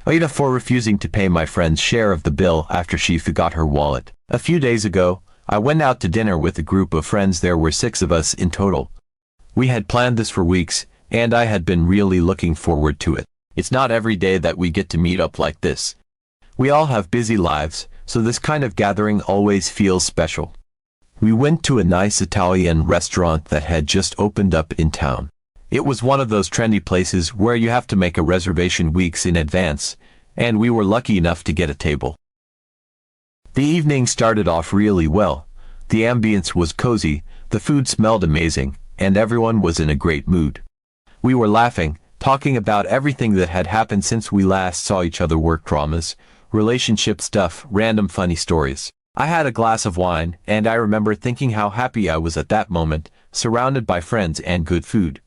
AITA for refusing to pay my friend's share of the bill after she forgot her wallet. A few days ago, I went out to dinner with a group of friends. There were 6 of us in total. We had planned this for weeks, and I had been really looking forward to it. It's not every day that we get to meet up like this. We all have busy lives, so this kind of gathering always feels special. We went to a nice Italian restaurant that had just opened up in town. It was one of those trendy places where you have to make a reservation weeks in advance, and we were lucky enough to get a table. The evening started off really well. The ambience was cozy, the food smelled amazing, and everyone was in a great mood. We were laughing, talking about everything that had happened since we last saw each other: work dramas, relationship stuff, random funny stories. I had a glass of wine, and I remember thinking how happy I was at that moment, surrounded by friends and good food.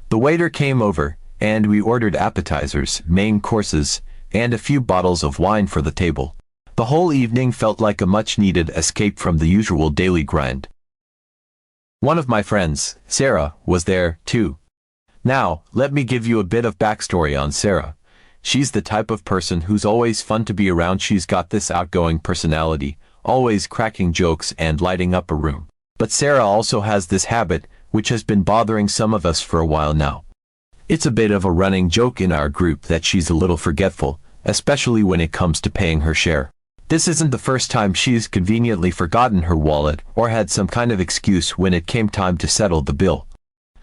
The waiter came over, and we ordered appetizers, main courses, and a few bottles of wine for the table. The whole evening felt like a much-needed escape from the usual daily grind. One of my friends, Sarah, was there, too. Now, let me give you a bit of backstory on Sarah. She's the type of person who's always fun to be around. She's got this outgoing personality, always cracking jokes and lighting up a room. But Sarah also has this habit, which has been bothering some of us for a while now. It's a bit of a running joke in our group that she's a little forgetful, especially when it comes to paying her share. This isn't the first time she's conveniently forgotten her wallet or had some kind of excuse when it came time to settle the bill.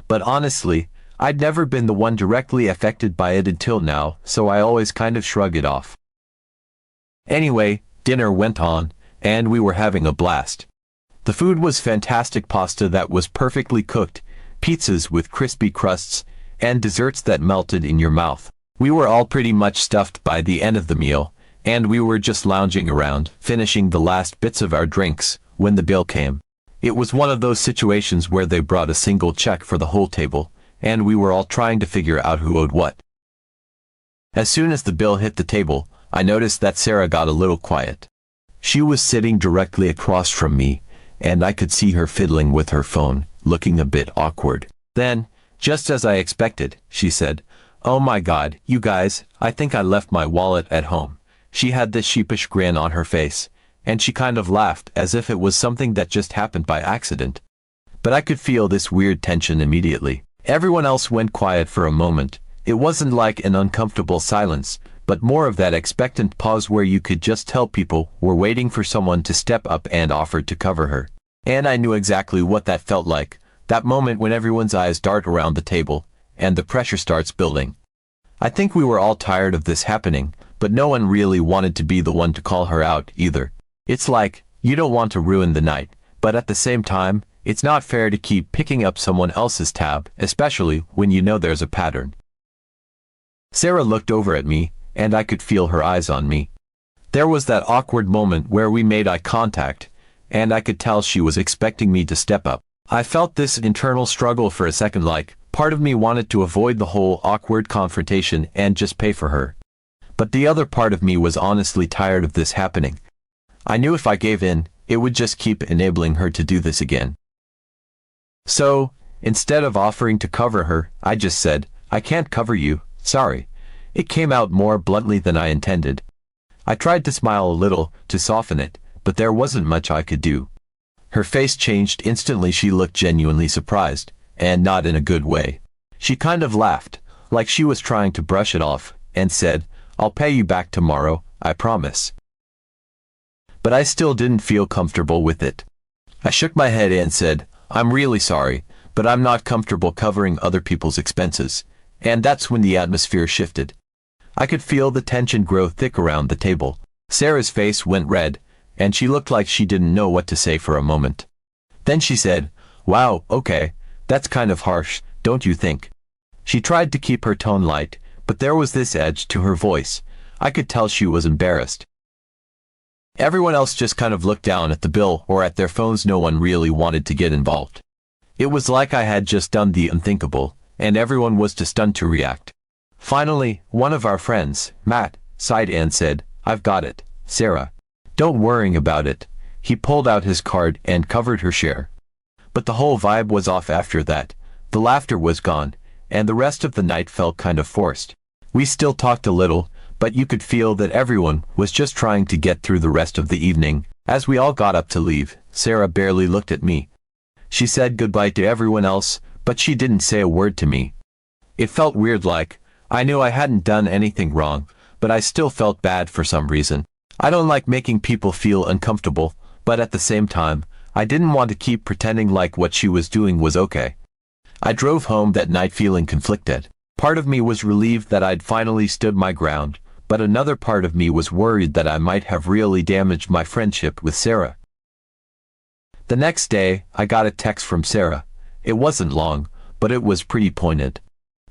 But honestly, I'd never been the one directly affected by it until now, so I always kind of shrug it off. Anyway, dinner went on, and we were having a blast. The food was fantastic: pasta that was perfectly cooked, pizzas with crispy crusts, and desserts that melted in your mouth. We were all pretty much stuffed by the end of the meal, and we were just lounging around, finishing the last bits of our drinks, when the bill came. It was one of those situations where they brought a single check for the whole table, and we were all trying to figure out who owed what. As soon as the bill hit the table, I noticed that Sarah got a little quiet. She was sitting directly across from me, and I could see her fiddling with her phone, looking a bit awkward. Then, just as I expected, she said, "Oh my God, you guys, I think I left my wallet at home." She had this sheepish grin on her face, and she kind of laughed as if it was something that just happened by accident. But I could feel this weird tension immediately. Everyone else went quiet for a moment. It wasn't like an uncomfortable silence, but more of that expectant pause where you could just tell people were waiting for someone to step up and offer to cover her. And I knew exactly what that felt like, that moment when everyone's eyes dart around the table, and the pressure starts building. I think we were all tired of this happening, but no one really wanted to be the one to call her out either. It's like, you don't want to ruin the night, but at the same time, it's not fair to keep picking up someone else's tab, especially when you know there's a pattern. Sarah looked over at me, and I could feel her eyes on me. There was that awkward moment where we made eye contact, and I could tell she was expecting me to step up. I felt this internal struggle for a second, like, part of me wanted to avoid the whole awkward confrontation and just pay for her. But the other part of me was honestly tired of this happening. I knew if I gave in, it would just keep enabling her to do this again. So, instead of offering to cover her, I just said, "I can't cover you, sorry." It came out more bluntly than I intended. I tried to smile a little, to soften it, but there wasn't much I could do. Her face changed instantly. She looked genuinely surprised, and not in a good way. She kind of laughed, like she was trying to brush it off, and said, "I'll pay you back tomorrow, I promise." But I still didn't feel comfortable with it. I shook my head and said, "I'm really sorry, but I'm not comfortable covering other people's expenses." And that's when the atmosphere shifted. I could feel the tension grow thick around the table. Sarah's face went red, and she looked like she didn't know what to say for a moment. Then she said, "Wow, okay, that's kind of harsh, don't you think?" She tried to keep her tone light, but there was this edge to her voice. I could tell she was embarrassed. Everyone else just kind of looked down at the bill or at their phones. No one really wanted to get involved. It was like I had just done the unthinkable, and everyone was too stunned to react. Finally, one of our friends, Matt, sighed and said, "I've got it, Sarah. Don't worry about it." He pulled out his card and covered her share. But the whole vibe was off after that. The laughter was gone, and the rest of the night felt kind of forced. We still talked a little, but you could feel that everyone was just trying to get through the rest of the evening. As we all got up to leave, Sarah barely looked at me. She said goodbye to everyone else, but she didn't say a word to me. It felt weird, like I knew I hadn't done anything wrong, but I still felt bad for some reason. I don't like making people feel uncomfortable, but at the same time, I didn't want to keep pretending like what she was doing was okay. I drove home that night feeling conflicted. Part of me was relieved that I'd finally stood my ground, but another part of me was worried that I might have really damaged my friendship with Sarah. The next day, I got a text from Sarah. It wasn't long, but it was pretty pointed.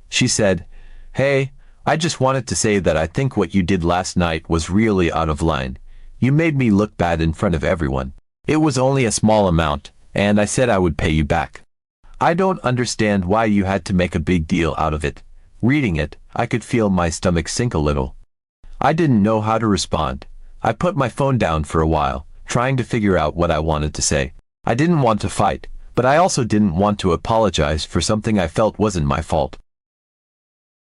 She said, "Hey, I just wanted to say that I think what you did last night was really out of line. You made me look bad in front of everyone. It was only a small amount, and I said I would pay you back. I don't understand why you had to make a big deal out of it." Reading it, I could feel my stomach sink a little. I didn't know how to respond. I put my phone down for a while, trying to figure out what I wanted to say. I didn't want to fight, but I also didn't want to apologize for something I felt wasn't my fault.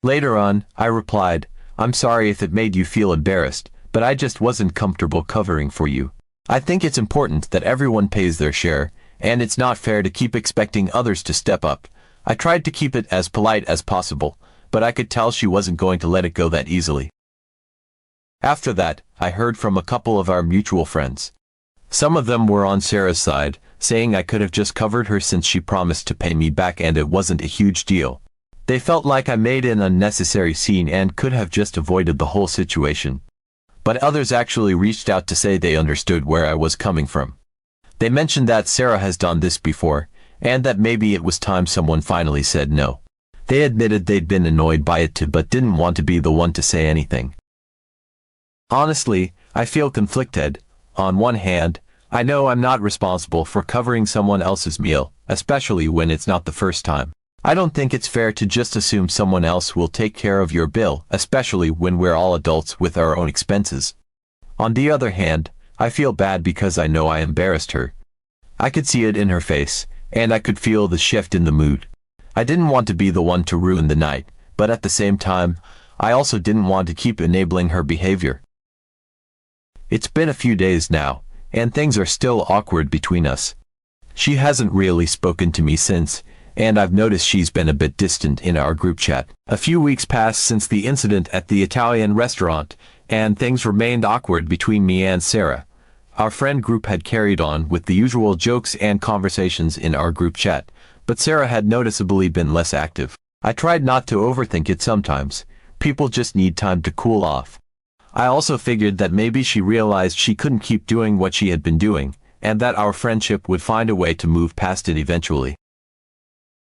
Later on, I replied, "I'm sorry if it made you feel embarrassed, but I just wasn't comfortable covering for you. I think it's important that everyone pays their share, and it's not fair to keep expecting others to step up." I tried to keep it as polite as possible, but I could tell she wasn't going to let it go that easily. After that, I heard from a couple of our mutual friends. Some of them were on Sarah's side, saying I could have just covered her since she promised to pay me back and it wasn't a huge deal. They felt like I made an unnecessary scene and could have just avoided the whole situation. But others actually reached out to say they understood where I was coming from. They mentioned that Sarah has done this before, and that maybe it was time someone finally said no. They admitted they'd been annoyed by it too, but didn't want to be the one to say anything. Honestly, I feel conflicted. On one hand, I know I'm not responsible for covering someone else's meal, especially when it's not the first time. I don't think it's fair to just assume someone else will take care of your bill, especially when we're all adults with our own expenses. On the other hand, I feel bad because I know I embarrassed her. I could see it in her face, and I could feel the shift in the mood. I didn't want to be the one to ruin the night, but at the same time, I also didn't want to keep enabling her behavior. It's been a few days now, and things are still awkward between us. She hasn't really spoken to me since, and I've noticed she's been a bit distant in our group chat. A few weeks passed since the incident at the Italian restaurant, and things remained awkward between me and Sarah. Our friend group had carried on with the usual jokes and conversations in our group chat, but Sarah had noticeably been less active. I tried not to overthink it sometimes. People just need time to cool off. I also figured that maybe she realized she couldn't keep doing what she had been doing, and that our friendship would find a way to move past it eventually.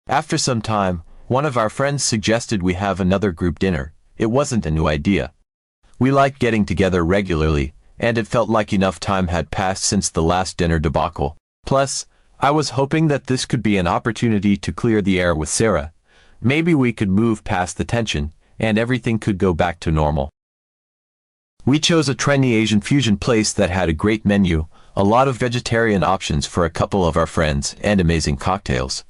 After some time, one of our friends suggested we have another group dinner. It wasn't a new idea. We liked getting together regularly, and it felt like enough time had passed since the last dinner debacle. Plus, I was hoping that this could be an opportunity to clear the air with Sarah. Maybe we could move past the tension, and everything could go back to normal. We chose a trendy Asian fusion place that had a great menu, a lot of vegetarian options for a couple of our friends, and amazing cocktails.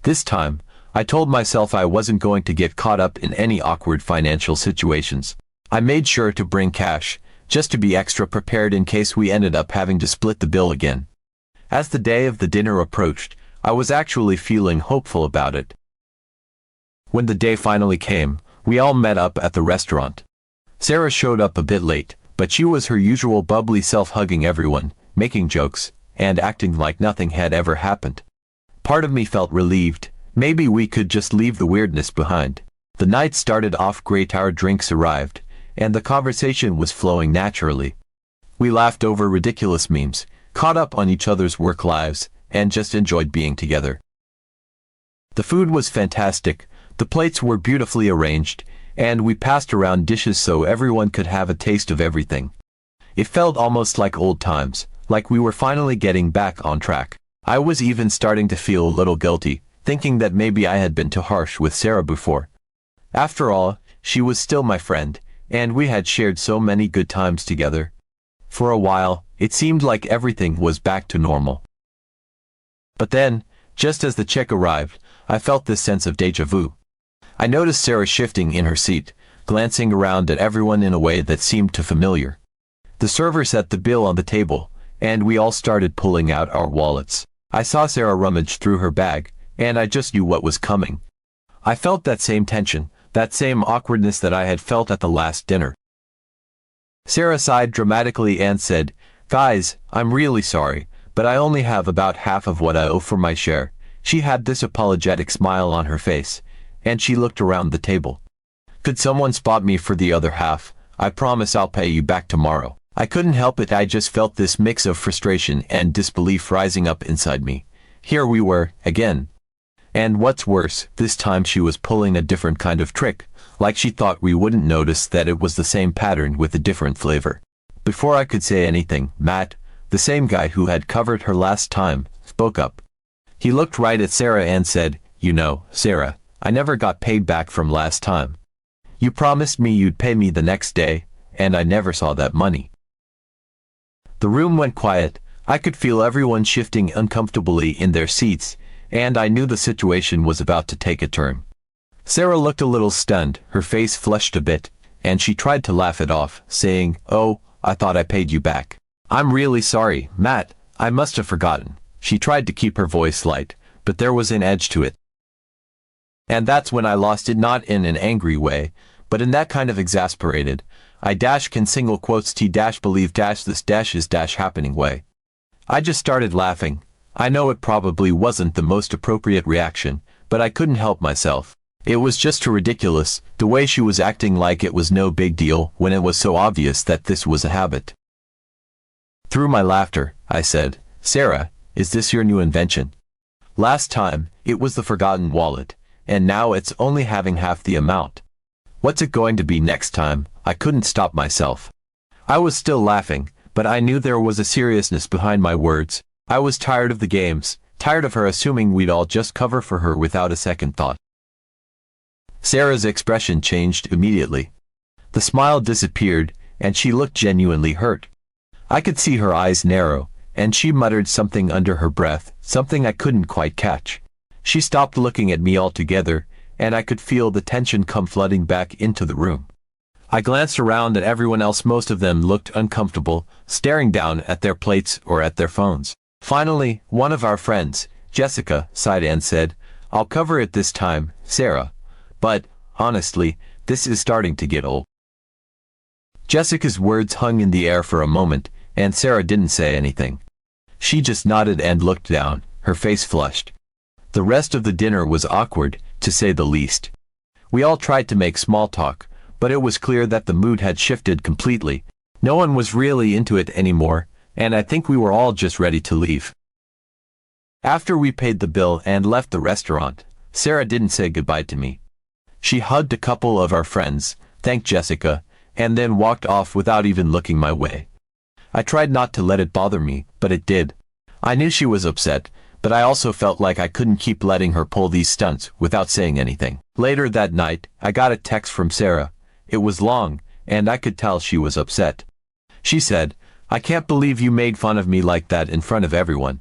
This time, I told myself I wasn't going to get caught up in any awkward financial situations. I made sure to bring cash, just to be extra prepared in case we ended up having to split the bill again. As the day of the dinner approached, I was actually feeling hopeful about it. When the day finally came, we all met up at the restaurant. Sarah showed up a bit late, but she was her usual bubbly self, hugging everyone, making jokes, and acting like nothing had ever happened. Part of me felt relieved. Maybe we could just leave the weirdness behind. The night started off great. Our drinks arrived, and the conversation was flowing naturally. We laughed over ridiculous memes, caught up on each other's work lives, and just enjoyed being together. The food was fantastic, the plates were beautifully arranged, and we passed around dishes so everyone could have a taste of everything. It felt almost like old times, like we were finally getting back on track. I was even starting to feel a little guilty, thinking that maybe I had been too harsh with Sarah before. After all, she was still my friend, and we had shared so many good times together. For a while, it seemed like everything was back to normal. But then, just as the check arrived, I felt this sense of déjà vu. I noticed Sarah shifting in her seat, glancing around at everyone in a way that seemed too familiar. The server set the bill on the table, and we all started pulling out our wallets. I saw Sarah rummage through her bag, and I just knew what was coming. I felt that same tension, that same awkwardness that I had felt at the last dinner. Sarah sighed dramatically and said, "Guys, I'm really sorry, but I only have about half of what I owe for my share." She had this apologetic smile on her face, and she looked around the table. "Could someone spot me for the other half? I promise I'll pay you back tomorrow." I couldn't help it, I just felt this mix of frustration and disbelief rising up inside me. Here we were, again. And what's worse, this time she was pulling a different kind of trick, like she thought we wouldn't notice that it was the same pattern with a different flavor. Before I could say anything, Matt, the same guy who had covered her last time, spoke up. He looked right at Sarah and said, "You know, Sarah, I never got paid back from last time. You promised me you'd pay me the next day, and I never saw that money." The room went quiet. I could feel everyone shifting uncomfortably in their seats, and I knew the situation was about to take a turn. Sarah looked a little stunned, her face flushed a bit, and she tried to laugh it off, saying, "Oh, I thought I paid you back. I'm really sorry, Matt, I must have forgotten." She tried to keep her voice light, but there was an edge to it. And that's when I lost it, not in an angry way, but in that kind of exasperated, I can single quotes T believe this is happening way. I just started laughing. I know it probably wasn't the most appropriate reaction, but I couldn't help myself. It was just too ridiculous, the way she was acting like it was no big deal when it was so obvious that this was a habit. Through my laughter, I said, "Sarah, is this your new invention? Last time, it was the forgotten wallet, and now it's only having half the amount. What's it going to be next time?" I couldn't stop myself. I was still laughing, but I knew there was a seriousness behind my words. I was tired of the games, tired of her assuming we'd all just cover for her without a second thought. Sarah's expression changed immediately. The smile disappeared, and she looked genuinely hurt. I could see her eyes narrow, and she muttered something under her breath, something I couldn't quite catch. She stopped looking at me altogether, and I could feel the tension come flooding back into the room. I glanced around at everyone else. Most of them looked uncomfortable, staring down at their plates or at their phones. Finally, one of our friends, Jessica, sighed and said, "I'll cover it this time, Sarah. But, honestly, this is starting to get old." Jessica's words hung in the air for a moment, and Sarah didn't say anything. She just nodded and looked down, her face flushed. The rest of the dinner was awkward, to say the least. We all tried to make small talk, but it was clear that the mood had shifted completely. No one was really into it anymore, and I think we were all just ready to leave. After we paid the bill and left the restaurant, Sarah didn't say goodbye to me. She hugged a couple of our friends, thanked Jessica, and then walked off without even looking my way. I tried not to let it bother me, but it did. I knew she was upset, but I also felt like I couldn't keep letting her pull these stunts without saying anything. Later that night, I got a text from Sarah. It was long, and I could tell she was upset. She said, "I can't believe you made fun of me like that in front of everyone.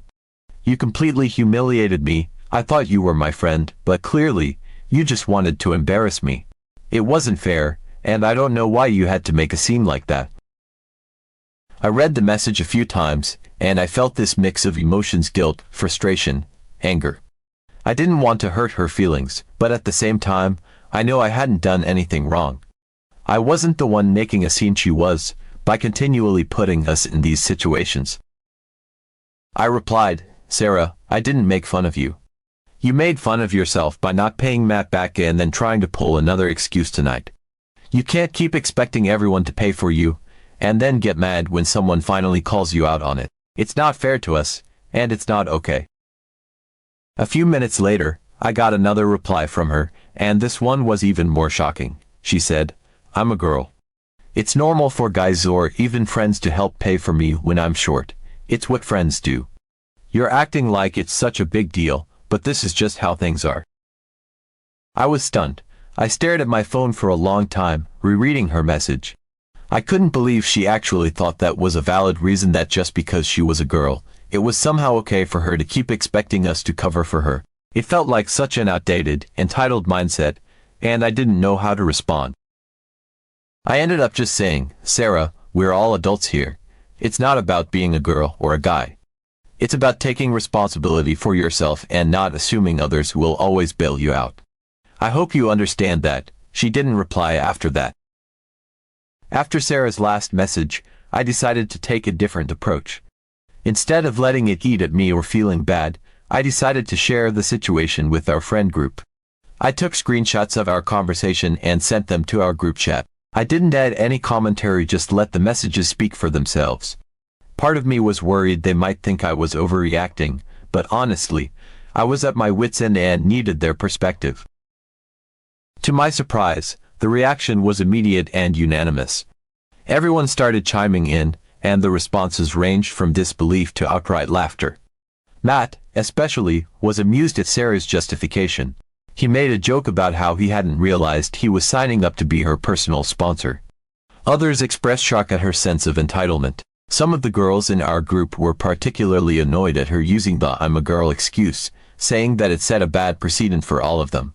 You completely humiliated me. I thought you were my friend, but clearly, you just wanted to embarrass me. It wasn't fair, and I don't know why you had to make a scene like that." I read the message a few times, and I felt this mix of emotions: guilt, frustration, anger. I didn't want to hurt her feelings, but at the same time, I knew I hadn't done anything wrong. I wasn't the one making a scene, she was, by continually putting us in these situations. I replied, "Sarah, I didn't make fun of you. You made fun of yourself by not paying Matt back and then trying to pull another excuse tonight. You can't keep expecting everyone to pay for you, and then get mad when someone finally calls you out on it. It's not fair to us, and it's not okay." A few minutes later, I got another reply from her, and this one was even more shocking. She said, "I'm a girl. It's normal for guys or even friends to help pay for me when I'm short. It's what friends do. You're acting like it's such a big deal, but this is just how things are." I was stunned. I stared at my phone for a long time, rereading her message. I couldn't believe she actually thought that was a valid reason, that just because she was a girl, it was somehow okay for her to keep expecting us to cover for her. It felt like such an outdated, entitled mindset, and I didn't know how to respond. I ended up just saying, Sarah, we're all adults here. It's not about being a girl or a guy. It's about taking responsibility for yourself and not assuming others will always bail you out. I hope you understand that. She didn't reply after that. After Sarah's last message, I decided to take a different approach. Instead of letting it eat at me or feeling bad, I decided to share the situation with our friend group. I took screenshots of our conversation and sent them to our group chat. I didn't add any commentary, just let the messages speak for themselves. Part of me was worried they might think I was overreacting, but honestly, I was at my wit's end and needed their perspective. To my surprise, the reaction was immediate and unanimous. Everyone started chiming in, and the responses ranged from disbelief to outright laughter. Matt, especially, was amused at Sarah's justification. He made a joke about how he hadn't realized he was signing up to be her personal sponsor. Others expressed shock at her sense of entitlement. Some of the girls in our group were particularly annoyed at her using the "I'm a girl" excuse, saying that it set a bad precedent for all of them.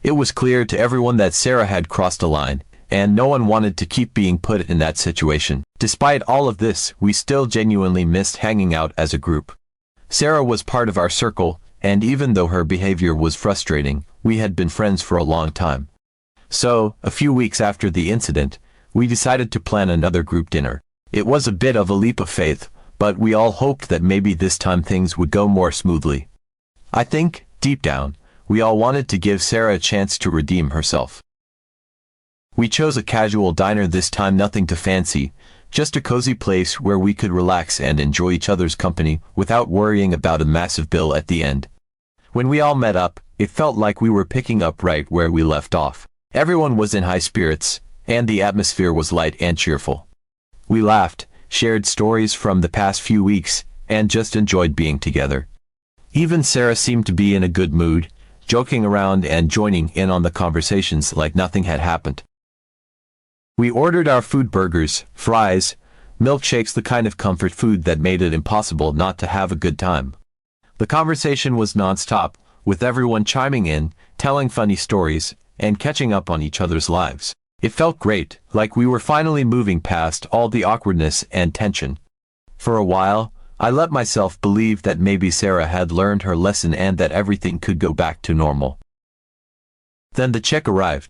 It was clear to everyone that Sarah had crossed a line, and no one wanted to keep being put in that situation. Despite all of this, we still genuinely missed hanging out as a group. Sarah was part of our circle, and even though her behavior was frustrating, we had been friends for a long time. So, a few weeks after the incident, we decided to plan another group dinner. It was a bit of a leap of faith, but we all hoped that maybe this time things would go more smoothly. I think, deep down, we all wanted to give Sarah a chance to redeem herself. We chose a casual diner this time, nothing too fancy, just a cozy place where we could relax and enjoy each other's company without worrying about a massive bill at the end. When we all met up, it felt like we were picking up right where we left off. Everyone was in high spirits, and the atmosphere was light and cheerful. We laughed, shared stories from the past few weeks, and just enjoyed being together. Even Sarah seemed to be in a good mood, joking around and joining in on the conversations like nothing had happened. We ordered our food: burgers, fries, milkshakes, the kind of comfort food that made it impossible not to have a good time. The conversation was non-stop, with everyone chiming in, telling funny stories, and catching up on each other's lives. It felt great, like we were finally moving past all the awkwardness and tension. For a while, I let myself believe that maybe Sarah had learned her lesson and that everything could go back to normal. Then the check arrived.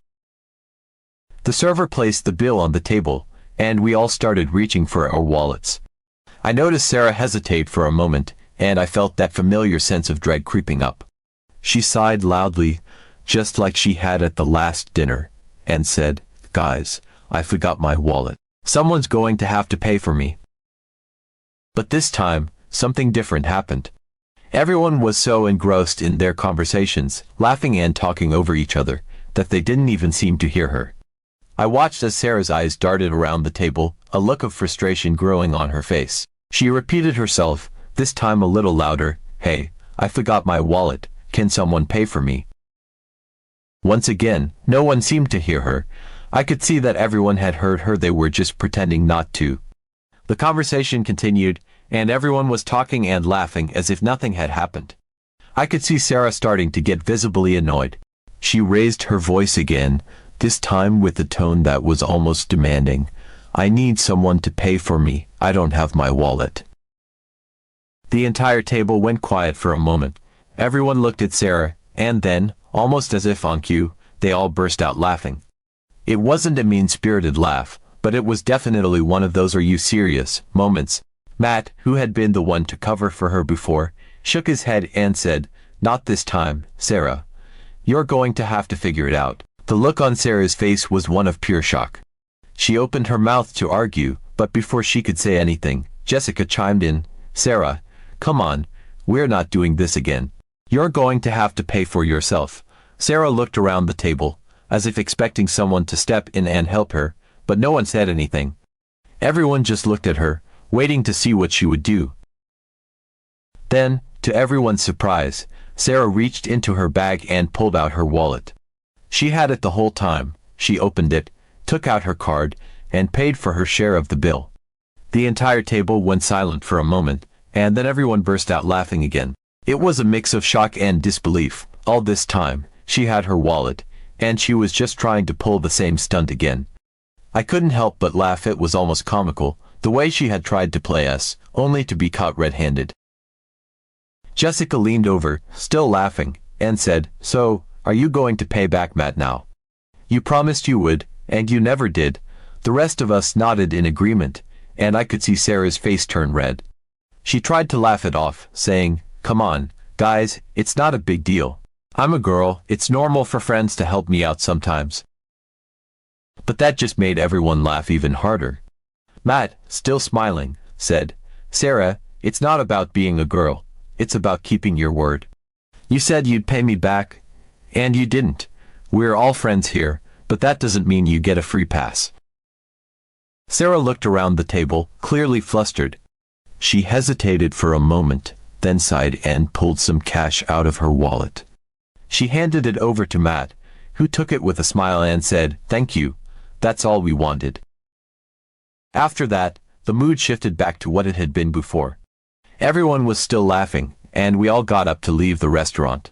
The server placed the bill on the table, and we all started reaching for our wallets. I noticed Sarah hesitate for a moment, and I felt that familiar sense of dread creeping up. She sighed loudly, just like she had at the last dinner, and said, "Guys, I forgot my wallet. Someone's going to have to pay for me." But this time, something different happened. Everyone was so engrossed in their conversations, laughing and talking over each other, that they didn't even seem to hear her. I watched as Sarah's eyes darted around the table, a look of frustration growing on her face. She repeated herself, this time a little louder, "Hey, I forgot my wallet. Can someone pay for me?" Once again, no one seemed to hear her. I could see that everyone had heard her, they were just pretending not to. The conversation continued, and everyone was talking and laughing as if nothing had happened. I could see Sarah starting to get visibly annoyed. She raised her voice again, this time with a tone that was almost demanding. "I need someone to pay for me. I don't have my wallet." The entire table went quiet for a moment. Everyone looked at Sarah, and then, almost as if on cue, they all burst out laughing. It wasn't a mean-spirited laugh, but it was definitely one of those "are you serious" moments. Matt, who had been the one to cover for her before, shook his head and said, "Not this time, Sarah. You're going to have to figure it out." The look on Sarah's face was one of pure shock. She opened her mouth to argue, but before she could say anything, Jessica chimed in, "Sarah, come on, we're not doing this again. You're going to have to pay for yourself." Sarah looked around the table, as if expecting someone to step in and help her, but no one said anything. Everyone just looked at her, waiting to see what she would do. Then, to everyone's surprise, Sarah reached into her bag and pulled out her wallet. She had it the whole time. She opened it, took out her card, and paid for her share of the bill. The entire table went silent for a moment, and then everyone burst out laughing again. It was a mix of shock and disbelief. All this time, she had her wallet, and she was just trying to pull the same stunt again. I couldn't help but laugh. It was almost comical, the way she had tried to play us, only to be caught red-handed. Jessica leaned over, still laughing, and said, "So, are you going to pay back Matt now? You promised you would, and you never did." The rest of us nodded in agreement, and I could see Sarah's face turn red. She tried to laugh it off, saying, "Come on, guys, it's not a big deal. I'm a girl, it's normal for friends to help me out sometimes." But that just made everyone laugh even harder. Matt, still smiling, said, "Sarah, it's not about being a girl, it's about keeping your word. You said you'd pay me back, and you didn't. We're all friends here, but that doesn't mean you get a free pass." Sarah looked around the table, clearly flustered. She hesitated for a moment, then sighed and pulled some cash out of her wallet. She handed it over to Matt, who took it with a smile and said, "Thank you, that's all we wanted." After that, the mood shifted back to what it had been before. Everyone was still laughing, and we all got up to leave the restaurant.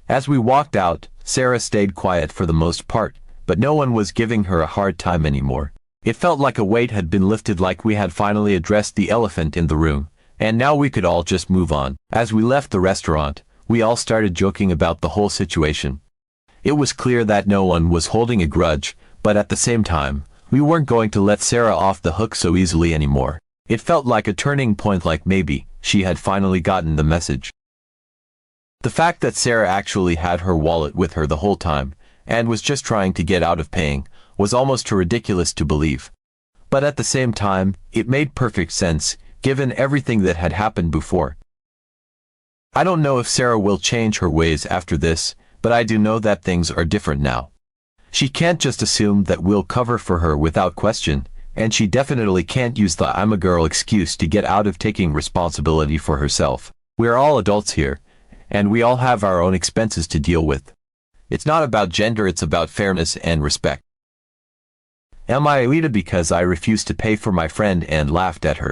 As we walked out, Sarah stayed quiet for the most part, but no one was giving her a hard time anymore. It felt like a weight had been lifted, like we had finally addressed the elephant in the room, and now we could all just move on. As we left the restaurant, we all started joking about the whole situation. It was clear that no one was holding a grudge, but at the same time, we weren't going to let Sarah off the hook so easily anymore. It felt like a turning point, like maybe she had finally gotten the message. The fact that Sarah actually had her wallet with her the whole time, and was just trying to get out of paying, was almost too ridiculous to believe. But at the same time, it made perfect sense, given everything that had happened before. I don't know if Sarah will change her ways after this, but I do know that things are different now. She can't just assume that we'll cover for her without question, and she definitely can't use the "I'm a girl" excuse to get out of taking responsibility for herself. We're all adults here, and we all have our own expenses to deal with. It's not about gender, it's about fairness and respect. Am I AITA because I refused to pay for my friend and laughed at her?